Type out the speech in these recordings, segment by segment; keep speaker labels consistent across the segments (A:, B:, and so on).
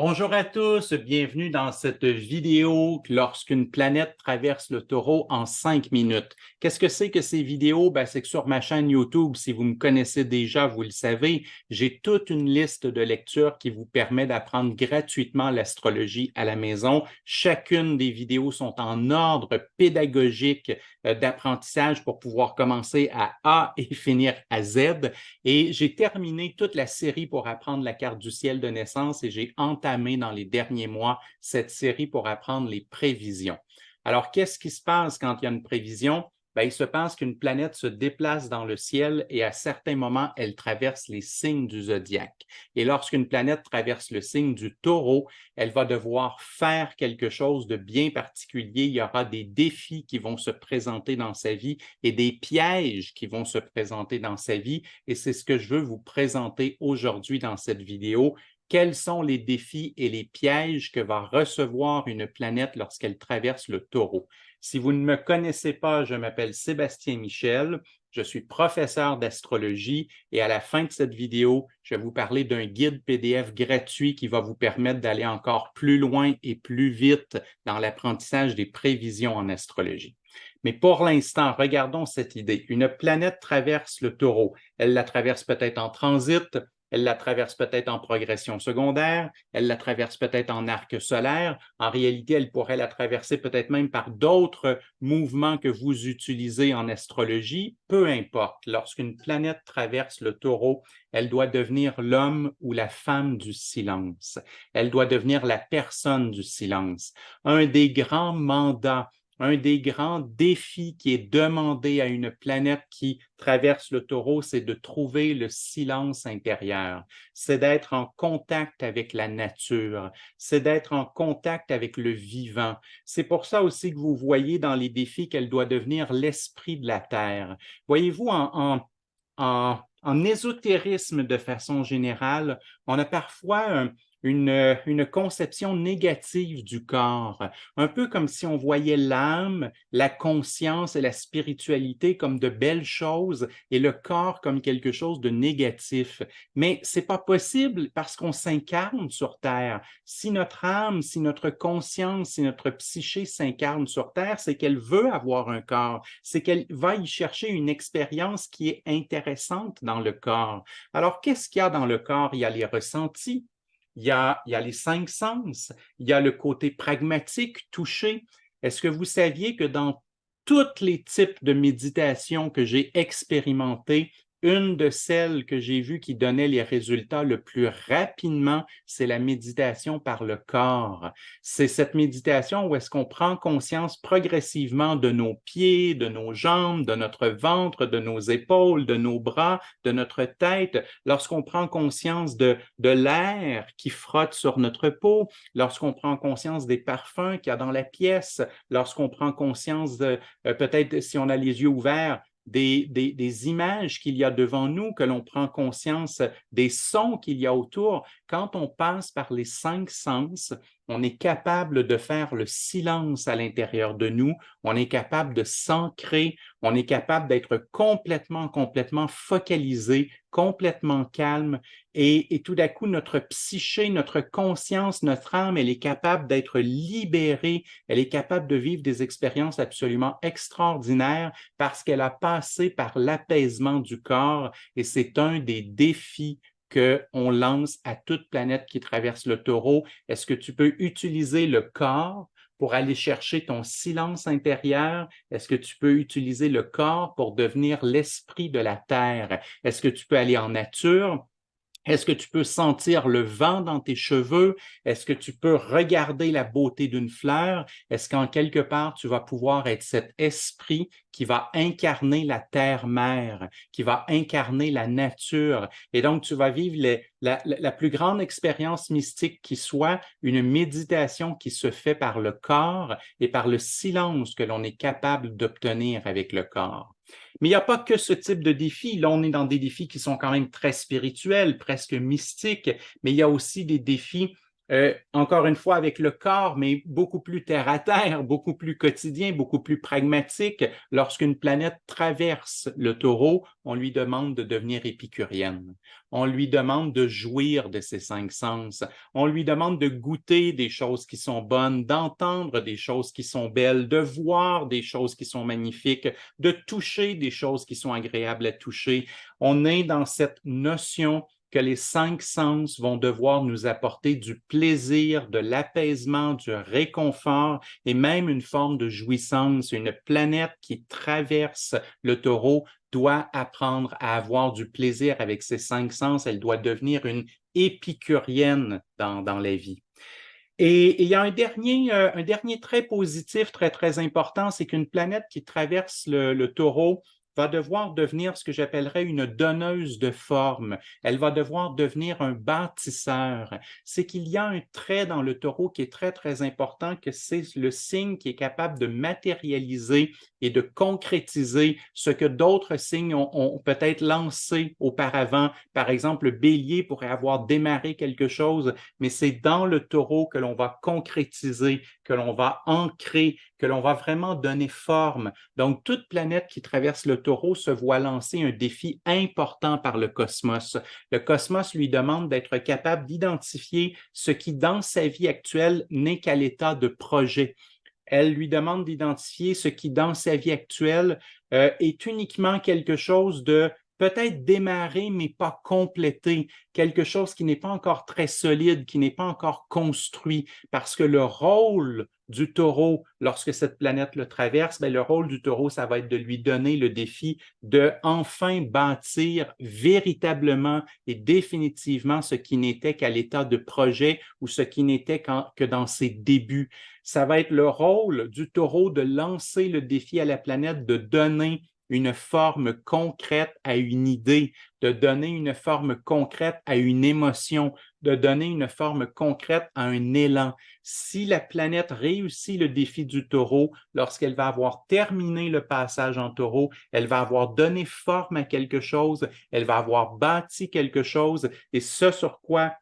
A: Bonjour à tous, bienvenue dans cette vidéo lorsqu'une planète traverse le taureau en 5 minutes. Qu'est-ce que c'est que ces vidéos? C'est que sur ma chaîne YouTube, si vous me connaissez déjà, vous le savez, j'ai toute une liste de lectures qui vous permet d'apprendre gratuitement l'astrologie à la maison. Chacune des vidéos sont en ordre pédagogique d'apprentissage pour pouvoir commencer à A et finir à Z. Et j'ai terminé toute la série pour apprendre la carte du ciel de naissance et j'ai entamé dans les derniers mois cette série pour apprendre les prévisions. Alors, qu'est-ce qui se passe quand il y a une prévision? Il se passe qu'une planète se déplace dans le ciel et à certains moments, elle traverse les signes du zodiaque. Et lorsqu'une planète traverse le signe du taureau, elle va devoir faire quelque chose de bien particulier. Il y aura des défis qui vont se présenter dans sa vie et des pièges qui vont se présenter dans sa vie. Et c'est ce que je veux vous présenter aujourd'hui dans cette vidéo. Quels sont les défis et les pièges que va recevoir une planète lorsqu'elle traverse le taureau? Si vous ne me connaissez pas, je m'appelle Sébastien Michel, je suis professeur d'astrologie et à la fin de cette vidéo, je vais vous parler d'un guide PDF gratuit qui va vous permettre d'aller encore plus loin et plus vite dans l'apprentissage des prévisions en astrologie. Mais pour l'instant, regardons cette idée. Une planète traverse le taureau. Elle la traverse peut-être en transit, elle la traverse peut-être en progression secondaire, elle la traverse peut-être en arc solaire. En réalité, elle pourrait la traverser peut-être même par d'autres mouvements que vous utilisez en astrologie. Peu importe, lorsqu'une planète traverse le taureau, elle doit devenir l'homme ou la femme du silence. Elle doit devenir la personne du silence. Un des grands mandats, un des grands défis qui est demandé à une planète qui traverse le taureau, c'est de trouver le silence intérieur. C'est d'être en contact avec la nature. C'est d'être en contact avec le vivant. C'est pour ça aussi que vous voyez dans les défis qu'elle doit devenir l'esprit de la Terre. Voyez-vous, en ésotérisme de façon générale, on a parfois une conception négative du corps, un peu comme si on voyait l'âme, la conscience et la spiritualité comme de belles choses et le corps comme quelque chose de négatif. Mais c'est pas possible parce qu'on s'incarne sur Terre. Si notre âme, si notre conscience, si notre psyché s'incarne sur Terre, c'est qu'elle veut avoir un corps, c'est qu'elle va y chercher une expérience qui est intéressante dans le corps. Alors, qu'est-ce qu'il y a dans le corps? Il y a les ressentis, il y a les 5 sens, il y a le côté pragmatique, touché. Est-ce que vous saviez que dans tous les types de méditation que j'ai expérimentés, une de celles que j'ai vues qui donnait les résultats le plus rapidement, c'est la méditation par le corps. C'est cette méditation où est-ce qu'on prend conscience progressivement de nos pieds, de nos jambes, de notre ventre, de nos épaules, de nos bras, de notre tête. Lorsqu'on prend conscience de l'air qui frotte sur notre peau, lorsqu'on prend conscience des parfums qu'il y a dans la pièce, lorsqu'on prend conscience de, peut-être si on a les yeux ouverts, des images qu'il y a devant nous, que l'on prend conscience des sons qu'il y a autour. Quand on passe par les 5 sens, on est capable de faire le silence à l'intérieur de nous, on est capable de s'ancrer, on est capable d'être complètement focalisé, complètement calme et tout d'un coup, notre psyché, notre conscience, notre âme, elle est capable d'être libérée, elle est capable de vivre des expériences absolument extraordinaires parce qu'elle a passé par l'apaisement du corps et c'est un des défis qu'on lance à toute planète qui traverse le taureau. Est-ce que tu peux utiliser le corps pour aller chercher ton silence intérieur? Est-ce que tu peux utiliser le corps pour devenir l'esprit de la terre? Est-ce que tu peux aller en nature? Est-ce que tu peux sentir le vent dans tes cheveux? Est-ce que tu peux regarder la beauté d'une fleur? Est-ce qu'en quelque part, tu vas pouvoir être cet esprit qui va incarner la terre-mère, qui va incarner la nature? Et donc, tu vas vivre la plus grande expérience mystique qui soit, une méditation qui se fait par le corps et par le silence que l'on est capable d'obtenir avec le corps. Mais il n'y a pas que ce type de défi. Là, on est dans des défis qui sont quand même très spirituels, presque mystiques, mais il y a aussi des défis Encore une fois avec le corps, mais beaucoup plus terre à terre, beaucoup plus quotidien, beaucoup plus pragmatique. Lorsqu'une planète traverse le taureau, on lui demande de devenir épicurienne. On lui demande de jouir de ses cinq sens. On lui demande de goûter des choses qui sont bonnes, d'entendre des choses qui sont belles, de voir des choses qui sont magnifiques, de toucher des choses qui sont agréables à toucher. On est dans cette notion que les cinq sens vont devoir nous apporter du plaisir, de l'apaisement, du réconfort et même une forme de jouissance. Une planète qui traverse le taureau doit apprendre à avoir du plaisir avec ses cinq sens. Elle doit devenir une épicurienne dans la vie. Et il y a un dernier trait positif très, très important, c'est qu'une planète qui traverse le taureau va devoir devenir ce que j'appellerais une donneuse de forme. Elle va devoir devenir un bâtisseur. C'est qu'il y a un trait dans le taureau qui est très, très important, que c'est le signe qui est capable de matérialiser et de concrétiser ce que d'autres signes ont peut-être lancé auparavant. Par exemple, le bélier pourrait avoir démarré quelque chose, mais c'est dans le taureau que l'on va concrétiser, que l'on va ancrer, que l'on va vraiment donner forme. Donc, toute planète qui traverse le taureau se voit lancer un défi important par le cosmos. Le cosmos lui demande d'être capable d'identifier ce qui, dans sa vie actuelle, n'est qu'à l'état de projet. Elle lui demande d'identifier ce qui, dans sa vie actuelle, est uniquement quelque chose de peut-être démarré, mais pas complété, quelque chose qui n'est pas encore très solide, qui n'est pas encore construit, parce que le rôle du taureau, lorsque cette planète le traverse, bien, le rôle du taureau, ça va être de lui donner le défi de enfin bâtir véritablement et définitivement ce qui n'était qu'à l'état de projet ou ce qui n'était que dans ses débuts. Ça va être le rôle du taureau de lancer le défi à la planète, de donner une forme concrète à une idée, de donner une forme concrète à une émotion, de donner une forme concrète à un élan. Si la planète réussit le défi du taureau, lorsqu'elle va avoir terminé le passage en taureau, elle va avoir donné forme à quelque chose, elle va avoir bâti quelque chose, et ce sur quoi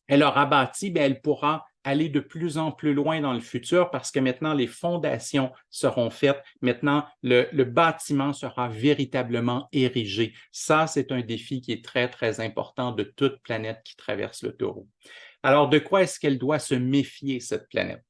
A: elle aura bâti, bien, elle pourra aller de plus en plus loin dans le futur parce que maintenant, les fondations seront faites. Maintenant, le bâtiment sera véritablement érigé. Ça, c'est un défi qui est très, très important de toute planète qui traverse le taureau. Alors, de quoi est-ce qu'elle doit se méfier, cette planète?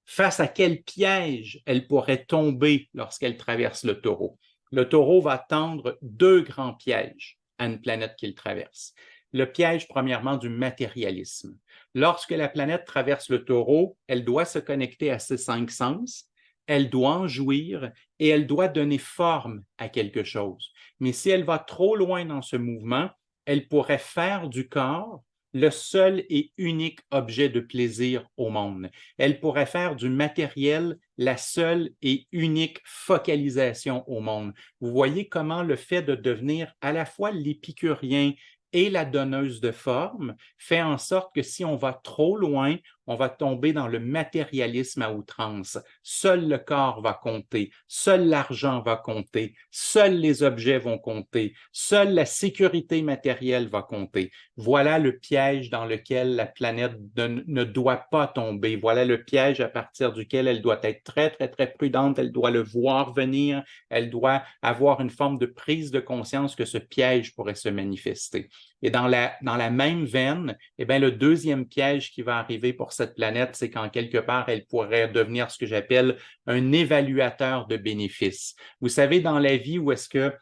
A: Face à quel piège elle pourrait tomber lorsqu'elle traverse le taureau? Le taureau va tendre deux grands pièges à une planète qu'il traverse. Le piège, premièrement, du matérialisme. Lorsque la planète traverse le taureau, elle doit se connecter à ses cinq sens, elle doit en jouir et elle doit donner forme à quelque chose. Mais si elle va trop loin dans ce mouvement, elle pourrait faire du corps le seul et unique objet de plaisir au monde. Elle pourrait faire du matériel la seule et unique focalisation au monde. Vous voyez comment le fait de devenir à la fois l'épicurien et la donneuse de forme fait en sorte que si on va trop loin, on va tomber dans le matérialisme à outrance. Seul le corps va compter, seul l'argent va compter, seuls les objets vont compter, seule la sécurité matérielle va compter. Voilà le piège dans lequel la planète ne doit pas tomber. Voilà le piège à partir duquel elle doit être très, très, très prudente. Elle doit le voir venir. Elle doit avoir une forme de prise de conscience que ce piège pourrait se manifester. Et dans la même veine, eh bien, le deuxième piège qui va arriver pour cette planète, c'est qu'en quelque part, elle pourrait devenir ce que j'appelle un évaluateur de bénéfices. Vous savez, dans la vie, où est-ce que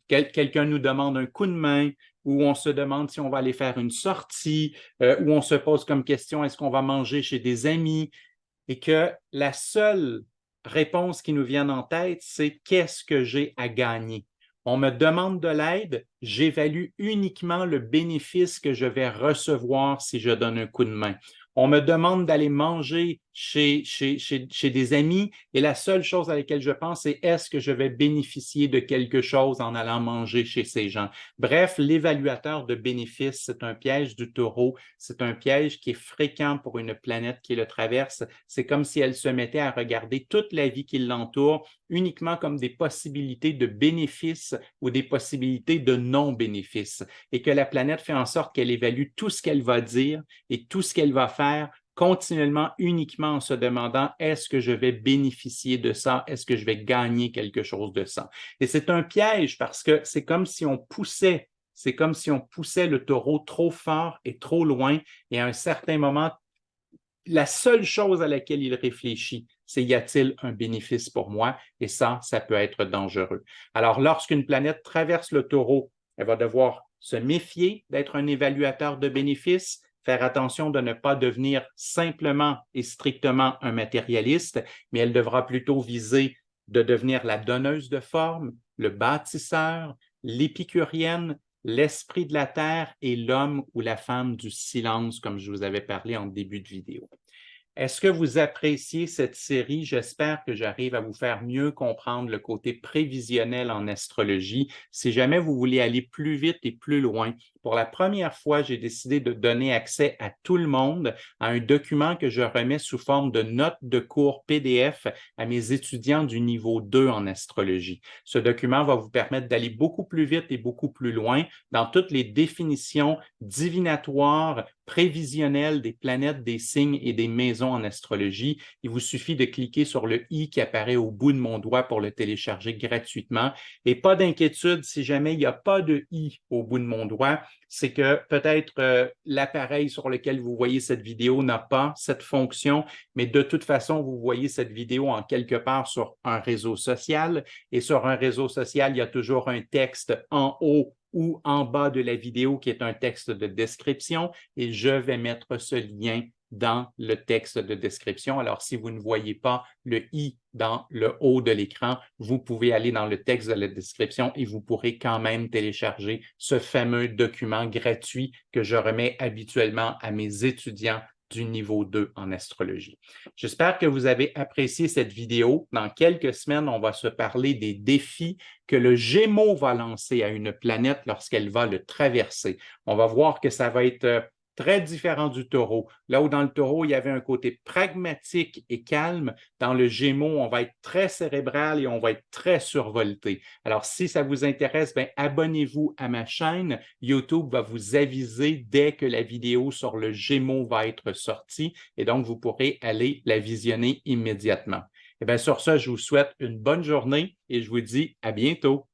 A: quelqu'un nous demande un coup de main, où on se demande si on va aller faire une sortie, où on se pose comme question, est-ce qu'on va manger chez des amis, et que la seule réponse qui nous vient en tête, c'est qu'est-ce que j'ai à gagner? On me demande de l'aide, j'évalue uniquement le bénéfice que je vais recevoir si je donne un coup de main. On me demande d'aller manger chez des amis et la seule chose à laquelle je pense, c'est est-ce que je vais bénéficier de quelque chose en allant manger chez ces gens? Bref, l'évaluateur de bénéfices, c'est un piège du taureau, c'est un piège qui est fréquent pour une planète qui le traverse. C'est comme si elle se mettait à regarder toute la vie qui l'entoure uniquement comme des possibilités de bénéfices ou des possibilités de non-bénéfices et que la planète fait en sorte qu'elle évalue tout ce qu'elle va dire et tout ce qu'elle va faire continuellement, uniquement en se demandant est-ce que je vais bénéficier de ça, est-ce que je vais gagner quelque chose de ça. Et c'est un piège parce que c'est comme si on poussait le taureau trop fort et trop loin et à un certain moment, la seule chose à laquelle il réfléchit, c'est y a-t-il un bénéfice pour moi? Et ça peut être dangereux. Alors, lorsqu'une planète traverse le taureau, elle va devoir se méfier d'être un évaluateur de bénéfices, faire attention de ne pas devenir simplement et strictement un matérialiste, mais elle devra plutôt viser de devenir la donneuse de forme, le bâtisseur, l'épicurienne, l'esprit de la terre et l'homme ou la femme du silence, comme je vous avais parlé en début de vidéo. Est-ce que vous appréciez cette série? J'espère que j'arrive à vous faire mieux comprendre le côté prévisionnel en astrologie. Si jamais vous voulez aller plus vite et plus loin, pour la première fois, j'ai décidé de donner accès à tout le monde à un document que je remets sous forme de notes de cours PDF à mes étudiants du niveau 2 en astrologie. Ce document va vous permettre d'aller beaucoup plus vite et beaucoup plus loin dans toutes les définitions divinatoires, prévisionnelles des planètes, des signes et des maisons en astrologie. Il vous suffit de cliquer sur le i qui apparaît au bout de mon doigt pour le télécharger gratuitement. Et pas d'inquiétude, si jamais il n'y a pas de i au bout de mon doigt, c'est que peut-être l'appareil sur lequel vous voyez cette vidéo n'a pas cette fonction, mais de toute façon, vous voyez cette vidéo en quelque part sur un réseau social. Et sur un réseau social, il y a toujours un texte en haut ou en bas de la vidéo qui est un texte de description et je vais mettre ce lien dans le texte de description. Alors, si vous ne voyez pas le i dans le haut de l'écran, vous pouvez aller dans le texte de la description et vous pourrez quand même télécharger ce fameux document gratuit que je remets habituellement à mes étudiants du niveau 2 en astrologie. J'espère que vous avez apprécié cette vidéo. Dans quelques semaines, on va se parler des défis que le Gémeaux va lancer à une planète lorsqu'elle va le traverser. On va voir que ça va être très différent du taureau. Là où dans le taureau, il y avait un côté pragmatique et calme, dans le Gémeaux, on va être très cérébral et on va être très survolté. Alors, si ça vous intéresse, abonnez-vous à ma chaîne. YouTube va vous aviser dès que la vidéo sur le Gémeaux va être sortie et donc vous pourrez aller la visionner immédiatement. Et bien, sur ce, je vous souhaite une bonne journée et je vous dis à bientôt.